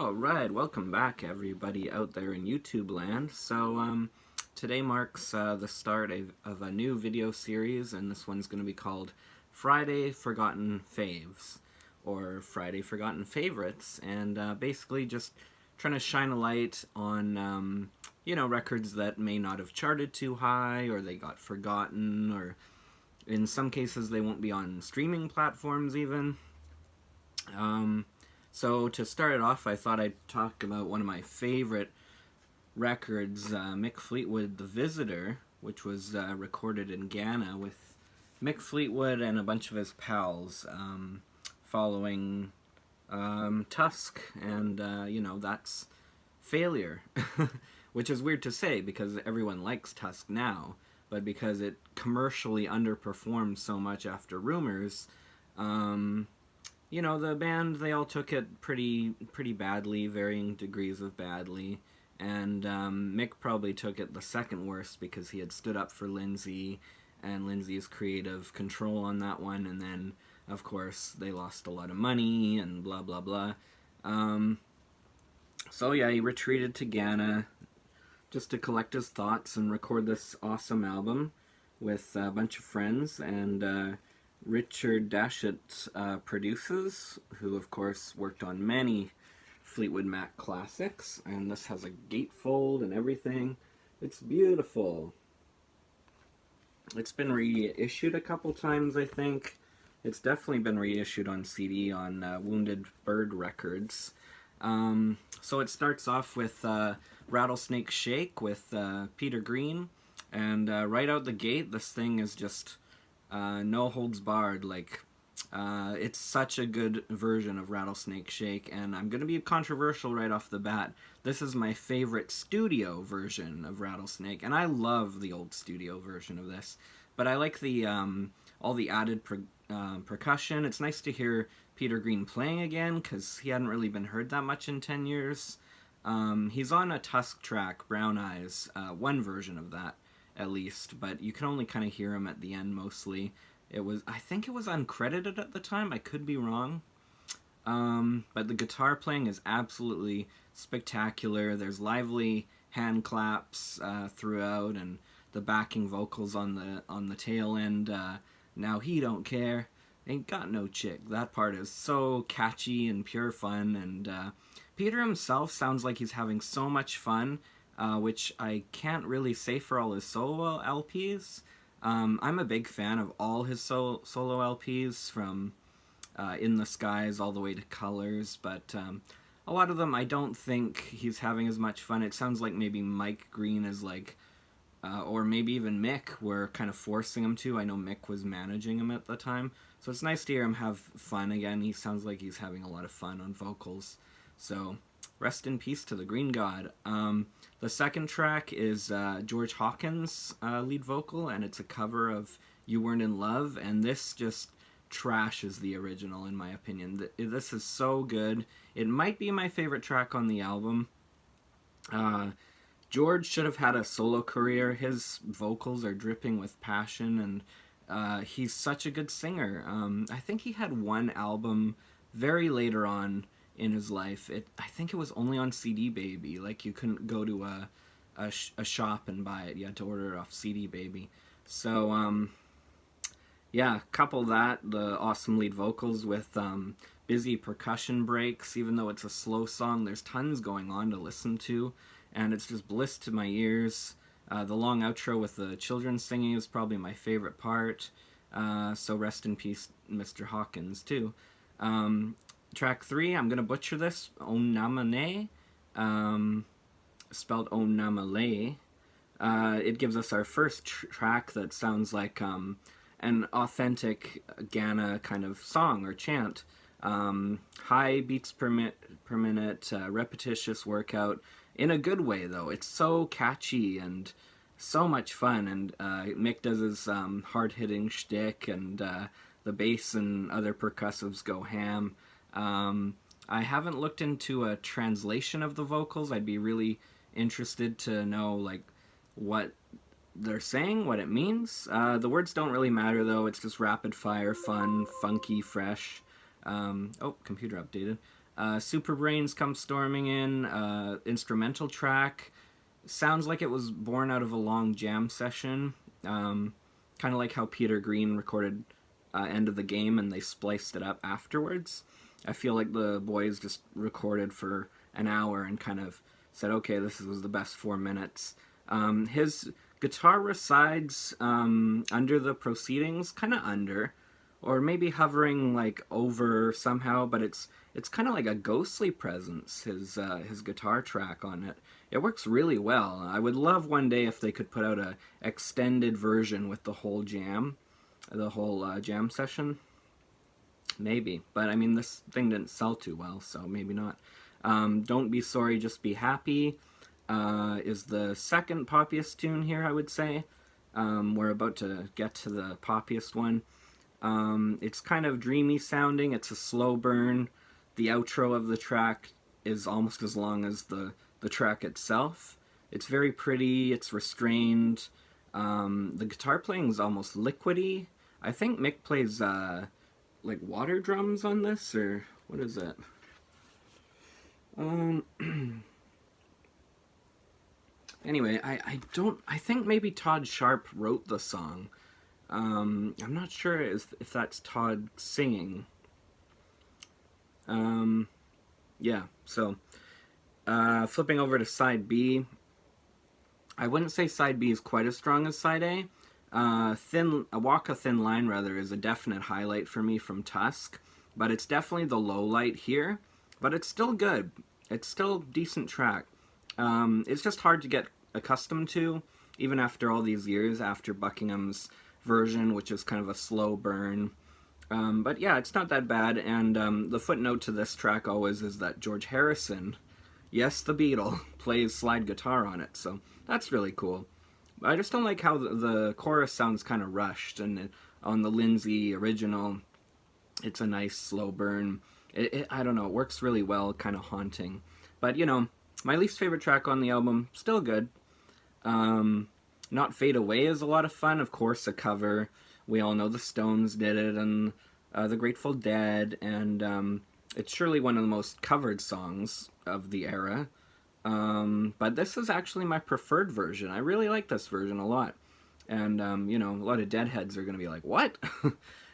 Alright, welcome back everybody out there in YouTube land. Today marks the start of a new video series, and this one's going to be called Friday Forgotten Faves, or Friday Forgotten Favorites, and basically just trying to shine a light on, records that may not have charted too high, or they got forgotten, or in some cases they won't be on streaming platforms even. So to start it off, I thought I'd talk about one of my favorite records, Mick Fleetwood, The Visitor, which was recorded in Ghana with Mick Fleetwood and a bunch of his pals, following Tusk, and, that's Failure, which is weird to say because everyone likes Tusk now, but because it commercially underperformed so much after Rumors, the band, they all took it pretty badly, varying degrees of badly, and Mick probably took it the second worst because he had stood up for Lindsay and Lindsay's creative control on that one, and then, of course, they lost a lot of money and blah blah blah. He retreated to Ghana just to collect his thoughts and record this awesome album with a bunch of friends, and Richard Dashett produces, who of course worked on many Fleetwood Mac classics, and this has a gatefold and everything. It's beautiful. It's been reissued a couple times, I think. It's definitely been reissued on CD on Wounded Bird Records. So it starts off with Rattlesnake Shake with Peter Green, and right out the gate, this thing is just no holds barred. It's such a good version of Rattlesnake Shake, and I'm gonna be controversial right off the bat. This is my favorite studio version of Rattlesnake, and I love the old studio version of this, but I like the all the added percussion. It's nice to hear Peter Green playing again, because he hadn't really been heard that much in 10 years. He's on a Tusk track, Brown Eyes, one version of that at least, but you can only kind of hear him at the end mostly. I think it was uncredited at the time, I could be wrong. But the guitar playing is absolutely spectacular. There's lively hand claps throughout, and the backing vocals on the tail end. Now he don't care, ain't got no chick. That part is so catchy and pure fun, and Peter himself sounds like he's having so much fun, which I can't really say for all his solo LPs. I'm a big fan of all his solo LPs, from In the Skies all the way to Colors, but a lot of them I don't think he's having as much fun. It sounds like maybe Mike Green is or maybe even Mick were kind of forcing him to. I know Mick was managing him at the time, so it's nice to hear him have fun again. He sounds like he's having a lot of fun on vocals, so rest in peace to the Green God. The second track is George Hawkins' lead vocal, and it's a cover of You Weren't in Love, and this just trashes the original in my opinion. This is so good. It might be my favorite track on the album. George should have had a solo career. His vocals are dripping with passion, and he's such a good singer. I think he had one album very later on in his life. I think it was only on CD Baby. Like, you couldn't go to a shop and buy it. You had to order it off CD Baby. So, couple that, the awesome lead vocals with busy percussion breaks. Even though it's a slow song, there's tons going on to listen to, and it's just bliss to my ears. The long outro with the children singing is probably my favorite part. So rest in peace, Mr. Hawkins, too. Track 3, I'm going to butcher this, Onamane, spelled Onamale. It gives us our first track that sounds like an authentic Ghana kind of song or chant. High beats per minute, repetitious workout, in a good way though. It's so catchy and so much fun, and Mick does his hard-hitting shtick, and the bass and other percussives go ham. I haven't looked into a translation of the vocals. I'd be really interested to know what they're saying, what it means. The words don't really matter though. It's just rapid fire, fun, funky, fresh. Oh, computer updated. Super Brains come storming in, instrumental track. Sounds like it was born out of a long jam session. Kind of like how Peter Green recorded End of the Game and they spliced it up afterwards. I feel like the boys just recorded for an hour and kind of said, okay, this was the best 4 minutes. His guitar resides under the proceedings, kind of under, or maybe hovering like over somehow, but it's kind of like a ghostly presence, his guitar track on it. It works really well. I would love one day if they could put out a extended version with the whole jam session. Maybe, but I mean, this thing didn't sell too well, so maybe not. Don't Be Sorry, Just Be Happy is the second poppiest tune here, I would say. We're about to get to the poppiest one. It's kind of dreamy sounding. It's a slow burn. The outro of the track is almost as long as the track itself. It's very pretty. It's restrained. The guitar playing is almost liquidy. I think Mick plays like water drums on this, or what is it? Anyway, I think maybe Todd Sharp wrote the song. I'm not sure if that's Todd singing. Yeah, so flipping over to side B, I wouldn't say side B is quite as strong as side A. A Walk a Thin Line, rather, is a definite highlight for me from Tusk, but it's definitely the low light here, but it's still good. It's still a decent track. It's just hard to get accustomed to, even after all these years, after Buckingham's version, which is kind of a slow burn. But yeah, it's not that bad, and the footnote to this track always is that George Harrison, yes, the Beatle, plays slide guitar on it, so that's really cool. I just don't like how the chorus sounds kind of rushed, and on the Lindsay original, it's a nice slow burn. I don't know, it works really well, kind of haunting. But, you know, my least favorite track on the album, still good. Not Fade Away is a lot of fun, of course, a cover. We all know the Stones did it, and the Grateful Dead, and it's surely one of the most covered songs of the era. But this is actually my preferred version. I really like this version a lot. And, you know, a lot of Deadheads are going to be like, what?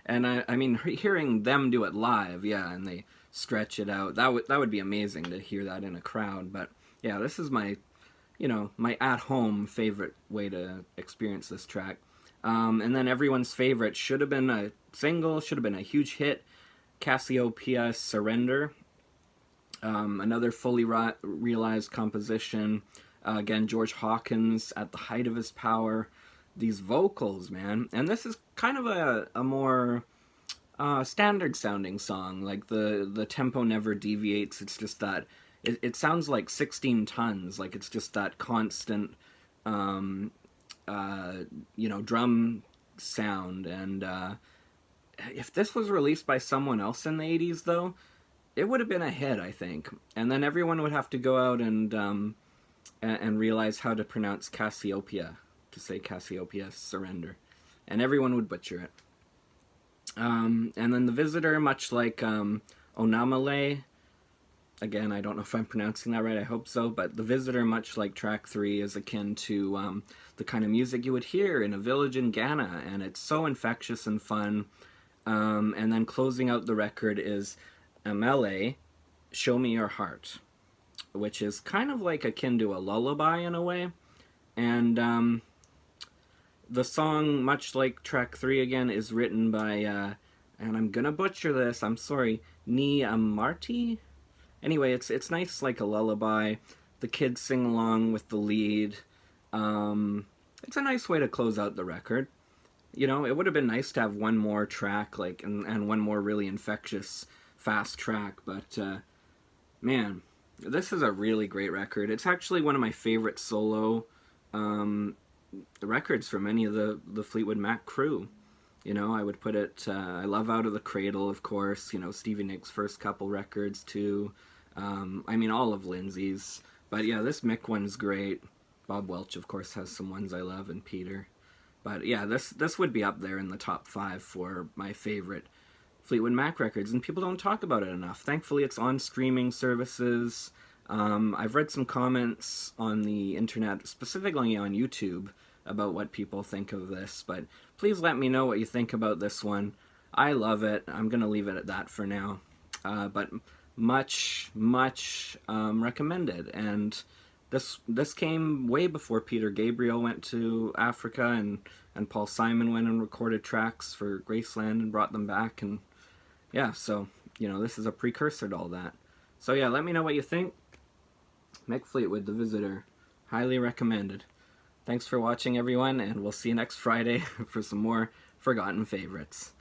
And I mean, hearing them do it live, yeah, and they stretch it out, that would be amazing to hear that in a crowd. But, yeah, this is my, you know, my at-home favorite way to experience this track. And then everyone's favorite should have been a single, should have been a huge hit, Cassiopeia Surrender. Another fully realized composition. Again, George Hawkins at the height of his power. These vocals, man. And this is kind of a more standard sounding song. Like the tempo never deviates. It's just that it sounds like 16 tons. Like it's just that constant, you know, drum sound. And if this was released by someone else in the 80s, though, it would have been a hit, I think. And then everyone would have to go out and realize how to pronounce Cassiopeia, to say Cassiopeia Surrender. And everyone would butcher it. And then The Visitor, much like Onamale, again, I don't know if I'm pronouncing that right, I hope so, but The Visitor, much like track 3, is akin to the kind of music you would hear in a village in Ghana, and it's so infectious and fun. And then closing out the record is MLA, Show Me Your Heart, which is kind of like akin to a lullaby in a way. And the song, much like track 3 again, is written by, and I'm gonna butcher this, I'm sorry, Ni Amarty? Anyway, it's nice like a lullaby. The kids sing along with the lead. It's a nice way to close out the record. You know, it would have been nice to have one more track, like, and one more really infectious fast track, but man, this is a really great record. It's actually one of my favorite solo records from any of the Fleetwood Mac crew. You know, I would put it, I love Out of the Cradle, of course, you know, Stevie Nicks' first couple records too. I mean, all of Lindsay's, but yeah, this Mick one's great. Bob Welch, of course, has some ones I love, and Peter. But yeah, this would be up there in the top 5 for my favorite Fleetwood Mac records, and people don't talk about it enough. Thankfully, it's on streaming services. I've read some comments on the internet, specifically on YouTube, about what people think of this, but please let me know what you think about this one. I love it. I'm going to leave it at that for now. But much recommended. And this came way before Peter Gabriel went to Africa, and Paul Simon went and recorded tracks for Graceland and brought them back. And yeah, so, this is a precursor to all that. So yeah, let me know what you think. Mick Fleetwood, The Visitor. Highly recommended. Thanks for watching, everyone, and we'll see you next Friday for some more Forgotten Favorites.